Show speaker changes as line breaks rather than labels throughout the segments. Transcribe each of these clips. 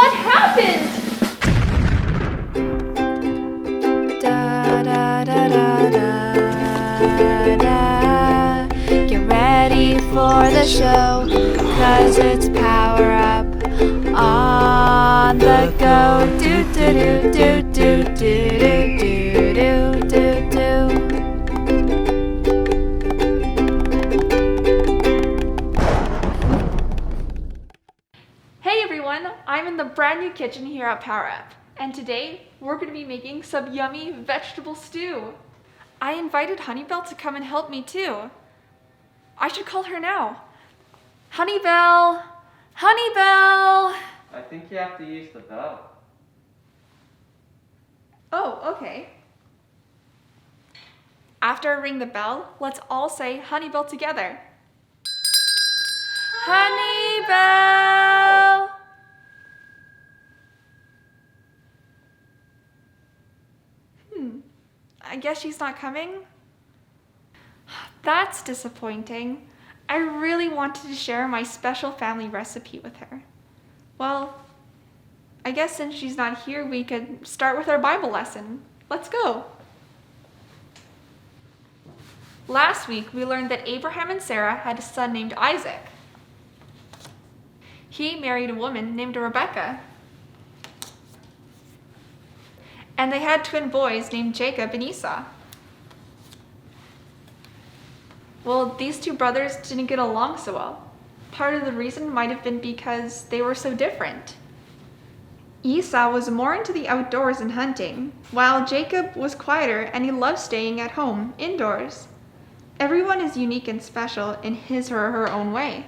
What happened?
Da da da da da da. Get ready for the show, 'cause it's Power Up on the go. Do do do do do do do do do do.
Hey everyone, I'm in the brand new kitchen here at PowerUp, and today we're going to be making some yummy vegetable stew. I invited Honeybell to come and help me too. I should call her now. Honeybell! Honeybell!
I think you have to use the bell.
Oh, okay. After I ring the bell, let's all say Honeybell together. Honeybell! I guess she's not coming? That's disappointing. I really wanted to share my special family recipe with her. Well, I guess since she's not here, we could start with our Bible lesson. Let's go. Last week, we learned that Abraham and Sarah had a son named Isaac. He married a woman named Rebecca. And they had twin boys named Jacob and Esau. Well, these two brothers didn't get along so well. Part of the reason might have been because they were so different. Esau was more into the outdoors and hunting, while Jacob was quieter and he loved staying at home, indoors. Everyone is unique and special in his or her own way.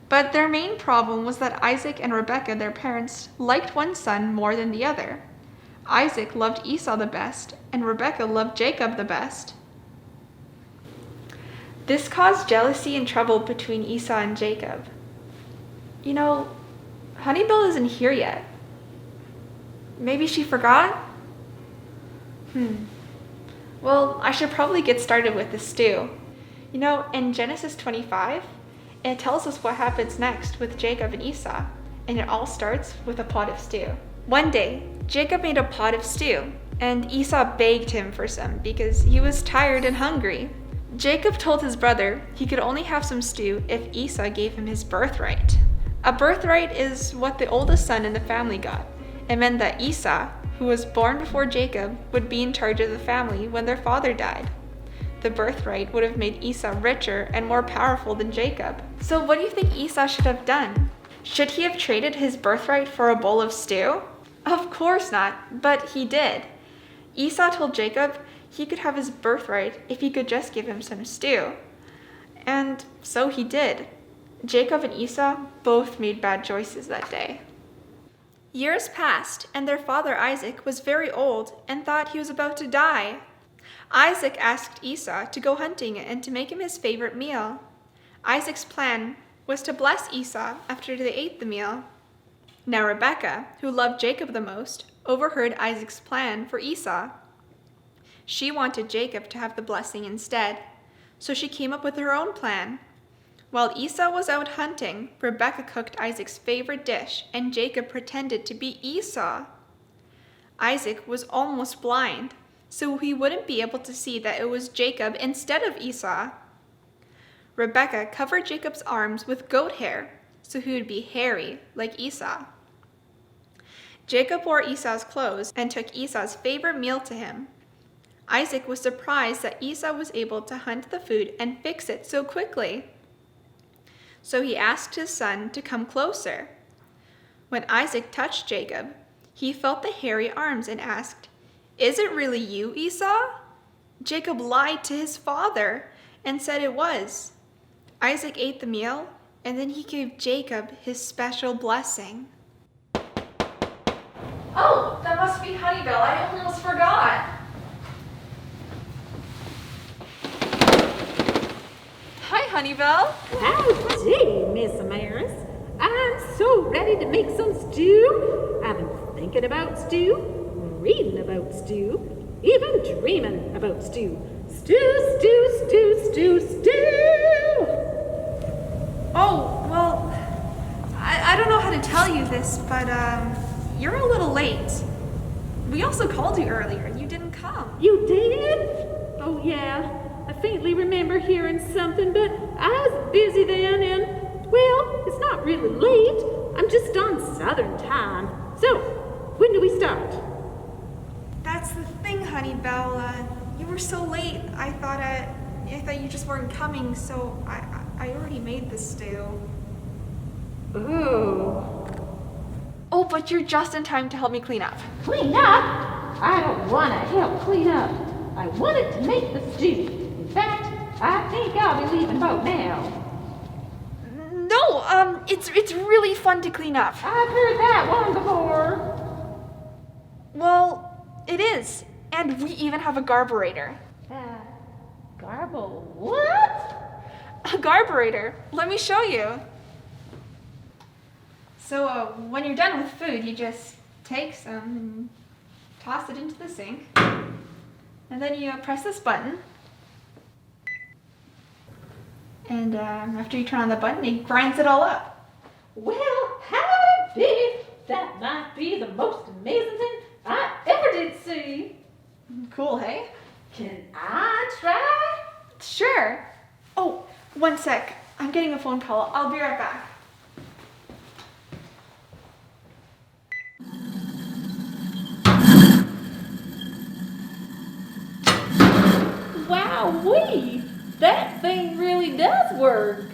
But their main problem was that Isaac and Rebekah, their parents, liked one son more than the other. Isaac loved Esau the best, and Rebekah loved Jacob the best. This caused jealousy and trouble between Esau and Jacob. You know, Honeybell isn't here yet. Maybe she forgot? Well, I should probably get started with the stew. You know, in Genesis 25, it tells us what happens next with Jacob and Esau, and it all starts with a pot of stew. One day, Jacob made a pot of stew, and Esau begged him for some because he was tired and hungry. Jacob told his brother he could only have some stew if Esau gave him his birthright. A birthright is what the oldest son in the family got. It meant that Esau, who was born before Jacob, would be in charge of the family when their father died. The birthright would have made Esau richer and more powerful than Jacob. So what do you think Esau should have done? Should he have traded his birthright for a bowl of stew? Of course not, but he did. Esau told Jacob he could have his birthright if he could just give him some stew. And so he did. Jacob and Esau both made bad choices that day. Years passed, and their father Isaac was very old and thought he was about to die. Isaac asked Esau to go hunting and to make him his favorite meal. Isaac's plan was to bless Esau after they ate the meal. Now Rebekah, who loved Jacob the most, overheard Isaac's plan for Esau. She wanted Jacob to have the blessing instead, so she came up with her own plan. While Esau was out hunting, Rebekah cooked Isaac's favorite dish, and Jacob pretended to be Esau. Isaac was almost blind, so he wouldn't be able to see that it was Jacob instead of Esau. Rebekah covered Jacob's arms with goat hair, so he would be hairy like Esau. Jacob wore Esau's clothes and took Esau's favorite meal to him. Isaac was surprised that Esau was able to hunt the food and fix it so quickly. So he asked his son to come closer. When Isaac touched Jacob, he felt the hairy arms and asked, "Is it really you, Esau?" Jacob lied to his father and said it was. Isaac ate the meal, and then he gave Jacob his special blessing. Oh, that must be Honeybell. I almost forgot. Hi, Honeybell.
Howdy, Miss Ameris. I'm so ready to make some stew. I've been thinking about stew, reading about stew, even dreaming about stew. Stew, stew, stew, stew, stew.
Oh, well, I don't know how to tell you this, but we also called you earlier and you didn't come.
You did? Oh, yeah. I faintly remember hearing something, but I was busy then, and, well, it's not really late. I'm just on Southern time. So, when do we start?
That's the thing, Honeybell. You were so late. I thought you just weren't coming, so I already made the stew.
Oh.
Oh, but you're just in time to help me clean up.
Clean up? I don't want to help clean up. I wanted to make the stew. In fact, I think I'll be leaving about now.
No, it's really fun to clean up.
I've heard that one before.
Well, it is. And we even have a garburator.
Garble what?
A garburator. Let me show you. So when you're done with food, you just take some and toss it into the sink. And then you press this button. And after you turn on the button, it grinds it all up.
Well, howdy, baby. That might be the most amazing thing I ever did see.
Cool, hey?
Can I try?
Sure. Oh, one sec. I'm getting a phone call. I'll be right back.
Wowee! That thing really does work.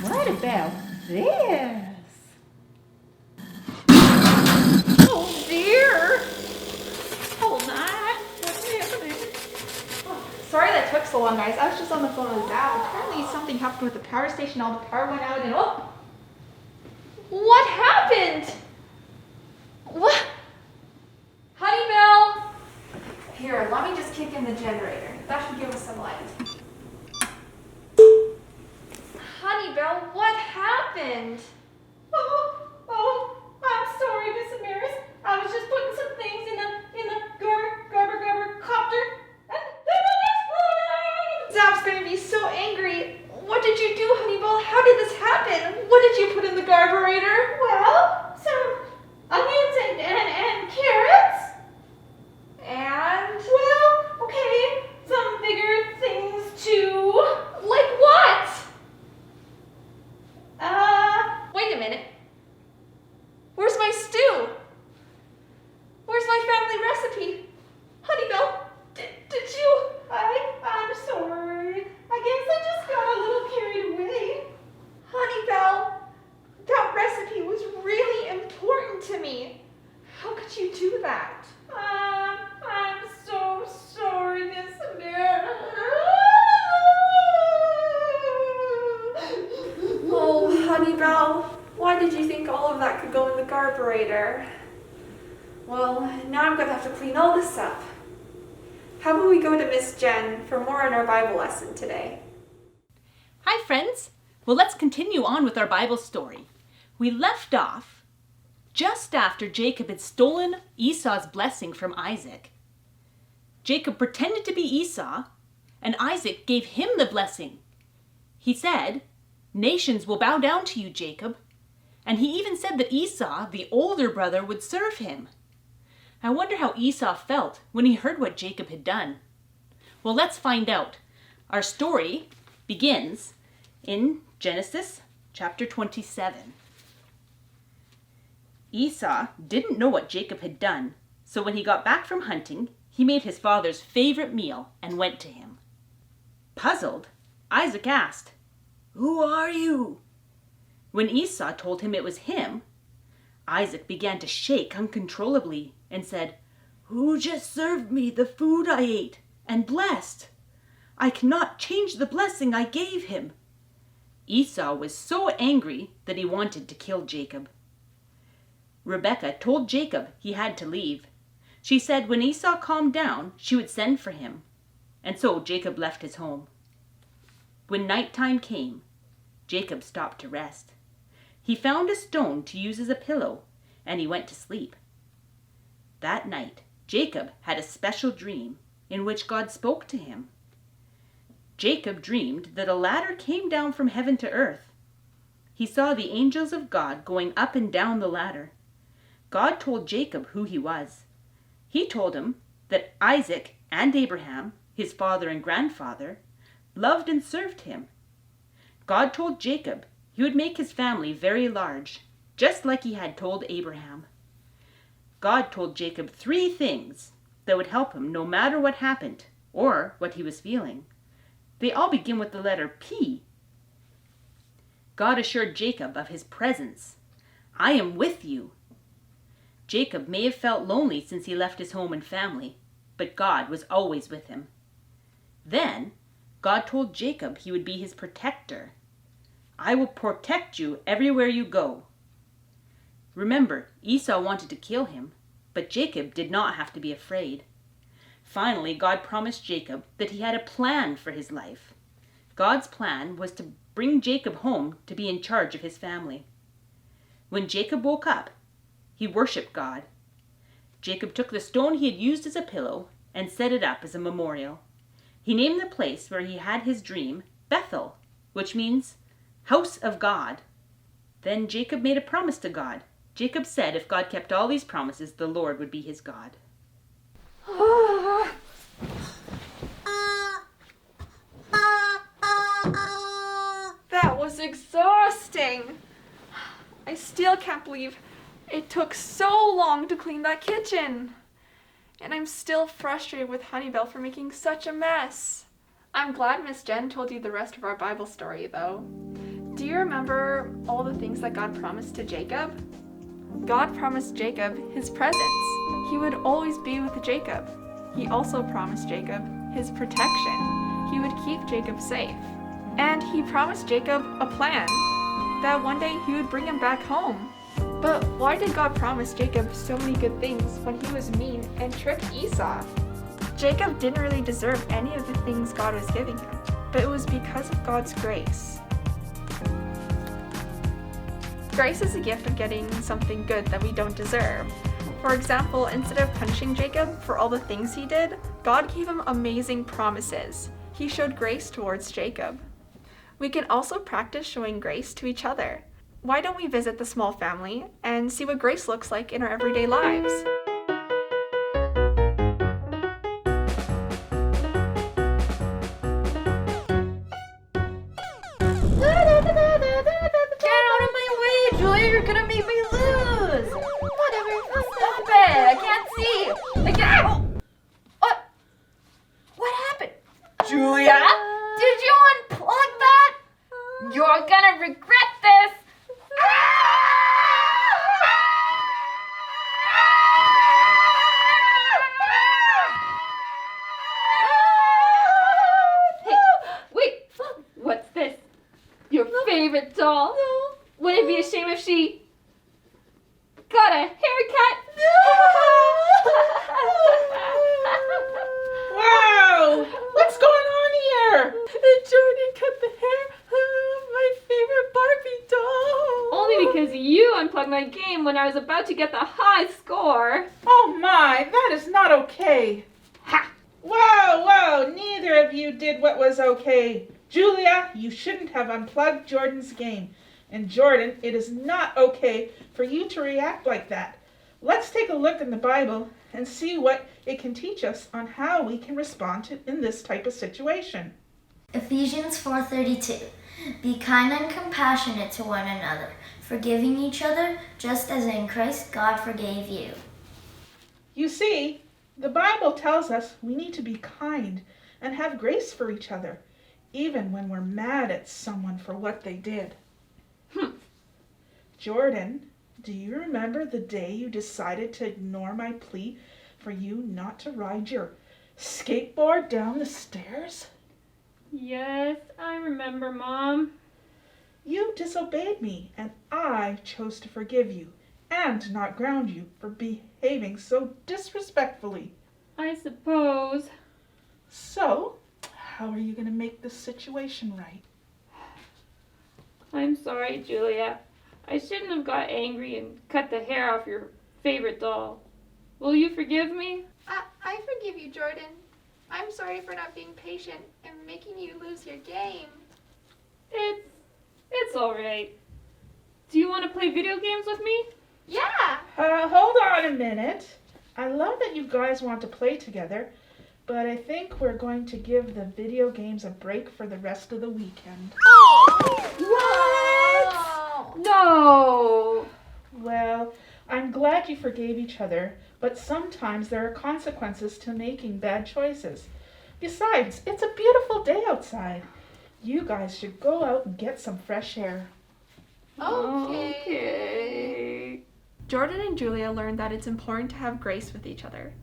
What about this? Oh dear! Hold on. What's happening?
Sorry that took so long, guys. I was just on the phone with Dad. Apparently something happened with the power station. All the power went out and oh! What happened? What? Honeybell! Here, let me just kick in the generator. That should give us some light. Honeybell, what happened?
Oh, I'm sorry, Miss Ameris. I was just putting some things in the garburator copter, and then it exploded!
Zap's gonna be so angry. What did you do, Honeybell? How did this happen? What did you put in the garburator?
Well, some onions and carrots.
And?
Well, okay, some bigger things too.
Like what?
Uh,
Wait a minute. Where's my stew? Where's my family recipe? Honeybell, did you?
I'm sorry. I guess I just got a little carried away.
Honeybell, that recipe was really important to me. How could you do that?
I'm so sorry, Miss Ameris.
Oh, Honeybell, why did you think all of that could go in the garburator? Well, now I'm going to have to clean all this up. How about we go to Miss Jen for more on our Bible lesson today?
Hi, friends. Well, let's continue on with our Bible story. We left off just after Jacob had stolen Esau's blessing from Isaac. Jacob pretended to be Esau, and Isaac gave him the blessing. He said, "Nations will bow down to you, Jacob." And he even said that Esau, the older brother, would serve him. I wonder how Esau felt when he heard what Jacob had done. Well, let's find out. Our story begins in Genesis chapter 27. Esau didn't know what Jacob had done, so when he got back from hunting, he made his father's favorite meal and went to him. Puzzled, Isaac asked, "Who are you?" When Esau told him it was him, Isaac began to shake uncontrollably and said, "Who just served me the food I ate and blessed? I cannot change the blessing I gave him." Esau was so angry that he wanted to kill Jacob. Rebekah told Jacob he had to leave. She said when Esau calmed down, she would send for him. And so Jacob left his home. When nighttime came, Jacob stopped to rest. He found a stone to use as a pillow, and he went to sleep. That night, Jacob had a special dream in which God spoke to him. Jacob dreamed that a ladder came down from heaven to earth. he saw the angels of God going up and down the ladder. God told Jacob who he was. He told him that Isaac and Abraham, his father and grandfather, loved and served him. God told Jacob he would make his family very large, just like he had told Abraham. God told Jacob 3 things that would help him no matter what happened or what he was feeling. They all begin with the letter P. God assured Jacob of his presence. I am with you. Jacob may have felt lonely since he left his home and family, but God was always with him. Then, God told Jacob he would be his protector. I will protect you everywhere you go. Remember, Esau wanted to kill him, but Jacob did not have to be afraid. Finally, God promised Jacob that he had a plan for his life. God's plan was to bring Jacob home to be in charge of his family. When Jacob woke up, he worshipped God. Jacob took the stone he had used as a pillow and set it up as a memorial. He named the place where he had his dream Bethel, which means house of God. Then Jacob made a promise to God. Jacob said if God kept all these promises, the Lord would be his God.
That was exhausting. I still can't believe it took so long to clean that kitchen. And I'm still frustrated with Honeybell for making such a mess. I'm glad Miss Jen told you the rest of our Bible story, though. Do you remember all the things that God promised to Jacob? God promised Jacob his presence. He would always be with Jacob. He also promised Jacob his protection. He would keep Jacob safe. And he promised Jacob a plan, that one day he would bring him back home. But why did God promise Jacob so many good things when he was mean and tricked Esau? Jacob didn't really deserve any of the things God was giving him, but it was because of God's grace. Grace is a gift of getting something good that we don't deserve. For example, instead of punishing Jacob for all the things he did, God gave him amazing promises. He showed grace towards Jacob. We can also practice showing grace to each other. Why don't we visit the small family and see what grace looks like in our everyday lives?
Get out of my way, Julia! You're gonna make me lose! Whatever, stop it! I can't see! I can't. Oh. What happened? Julia? Did you unplug that? You're gonna regret this!
Hey, wait! What's this? Your favorite doll? No. Wouldn't it be a shame if she got a haircut?
Wow! What's going on here?
Jordan cut the hair of my favorite Barbie doll.
Only because you unplugged my game when I was about to get the high score.
Oh my, that is not okay.
Ha!
Whoa, neither of you did what was okay. Julia, you shouldn't have unplugged Jordan's game. And Jordan, it is not okay for you to react like that. Let's take a look in the Bible and see what it can teach us on how we can respond to in this type of situation.
Ephesians 4:32. Be kind and compassionate to one another, forgiving each other, just as in Christ God forgave you.
You see, the Bible tells us we need to be kind and have grace for each other, even when we're mad at someone for what they did. Jordan, do you remember the day you decided to ignore my plea for you not to ride your skateboard down the stairs?
Yes, I remember, Mom.
You disobeyed me, and I chose to forgive you and not ground you for behaving so disrespectfully.
I suppose.
So, how are you going to make this situation right?
I'm sorry, Julia. I shouldn't have got angry and cut the hair off your favorite doll. Will you forgive me?
I forgive you, Jordan. I'm sorry for not being patient and making you lose your game.
It's all right. Do you want to play video games with me?
Yeah!
Hold on a minute. I love that you guys want to play together, but I think we're going to give the video games a break for the rest of the weekend.
What? No!
Well, I'm glad you forgave each other, but sometimes there are consequences to making bad choices. Besides, it's a beautiful day outside. You guys should go out and get some fresh air.
Okay.
Jordan and Julia learned that it's important to have grace with each other.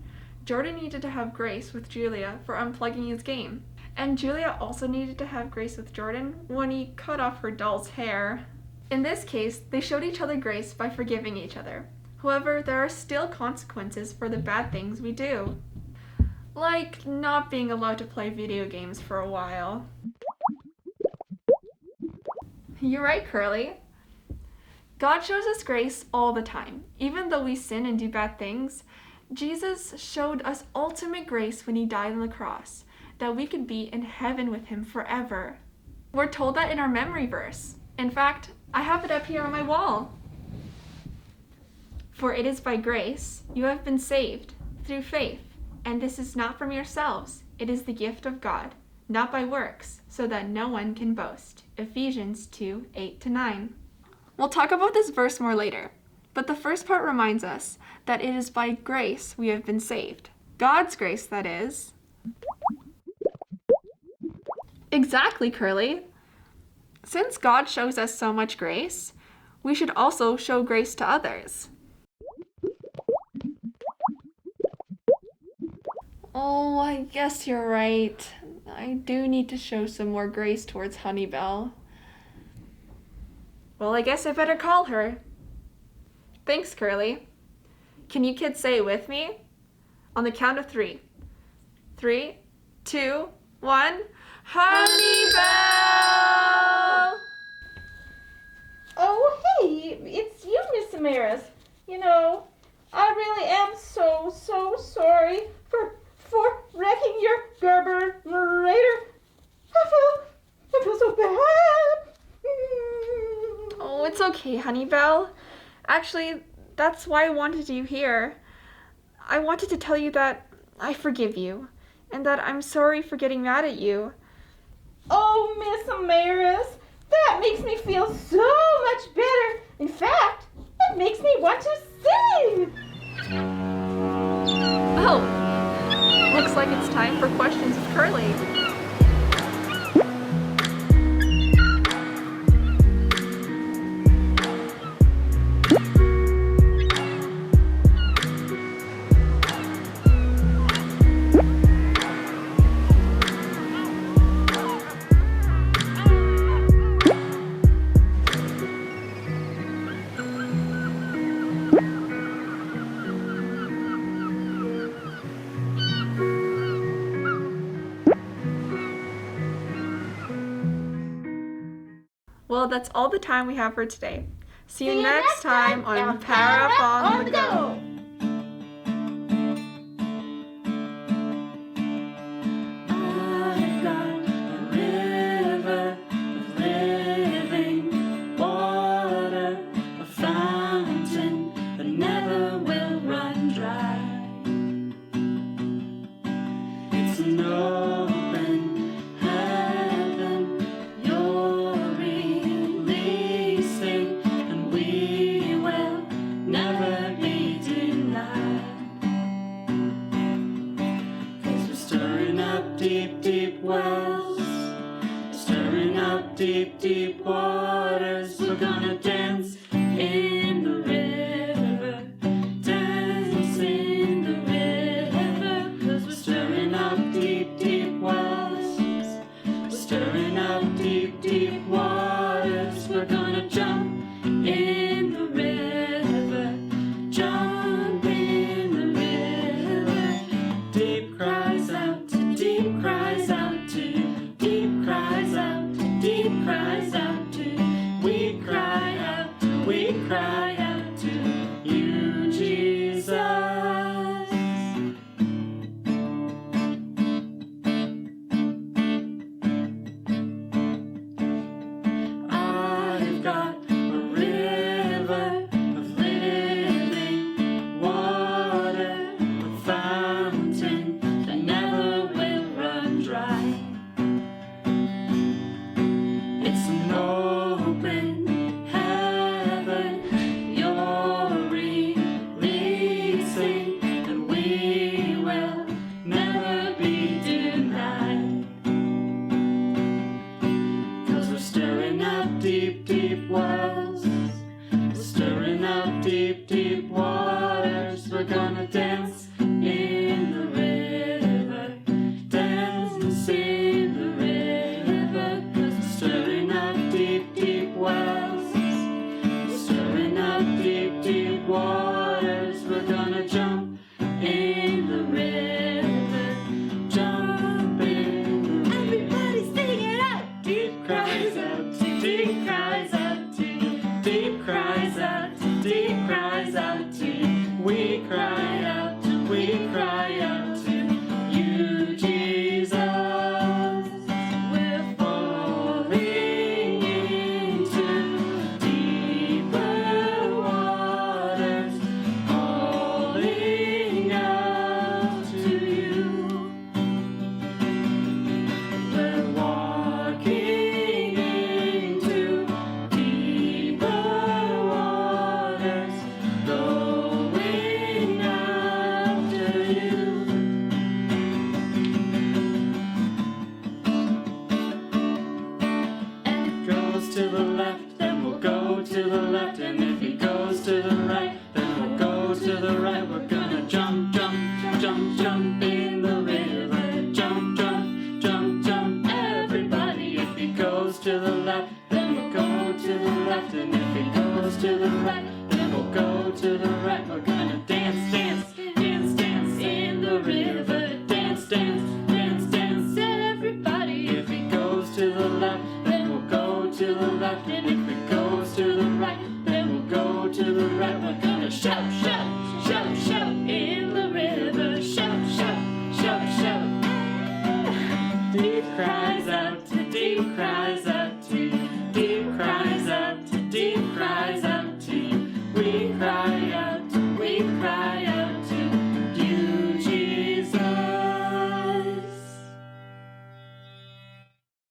Jordan needed to have grace with Julia for unplugging his game. And Julia also needed to have grace with Jordan when he cut off her doll's hair. In this case, they showed each other grace by forgiving each other. However, there are still consequences for the bad things we do. Like not being allowed to play video games for a while. You're right, Curly. God shows us grace all the time. Even though we sin and do bad things, Jesus showed us ultimate grace when he died on the cross, that we could be in heaven with him forever. We're told that in our memory verse. In fact, I have it up here on my wall. For it is by grace you have been saved, through faith, and this is not from yourselves. It is the gift of God, not by works, so that no one can boast. Ephesians 2:8-9. We'll talk about this verse more later, but the first part reminds us that it is by grace we have been saved. God's grace, that is. Exactly, Curly. Since God shows us so much grace, we should also show grace to others. Oh, I guess you're right. I do need to show some more grace towards Honeybell. Well, I guess I better call her. Thanks, Curly. Can you kids say it with me? On the count of 3. 3, 2, 1. Honeybell!
Oh, hey, it's you, Miss Ameris. You know, I really am so sorry for wrecking your garburator. I feel so bad.
Oh, it's okay, Honeybell. Actually, that's why I wanted you here. I wanted to tell you that I forgive you, and that I'm sorry for getting mad at you.
Oh, Miss Ameris, that makes me feel so much better. In fact, it makes me want to sing.
Oh, looks like it's time for questions with Curly. Well, that's all the time we have for today. See you next time on PowerUp on the Go.
I've got a river of living water, a fountain that never will run dry. It's an open heaven you're releasing, and we will never be denied. 'Cause we're stirring up deep wells, stirring up deep waters. We're gonna dance in the river, dance in the river. 'Cause we're stirring up deep wells, we're stirring up deep waters. We're gonna jump in the river, jump in the river. Deep cries out to deep cries out to deep cries out to deep cries out to jump in the river. Jump, jump, jump, jump, everybody. If he goes to the left, then we'll go to the left. And if he goes to the right, then we'll go to the right. We're gonna dance, dance, dance, dance in the river. Dance, dance, dance, dance, everybody. If he goes to the left, then we'll go to the left. And if he goes to the right, then we'll go to the right. We're gonna shout, shout.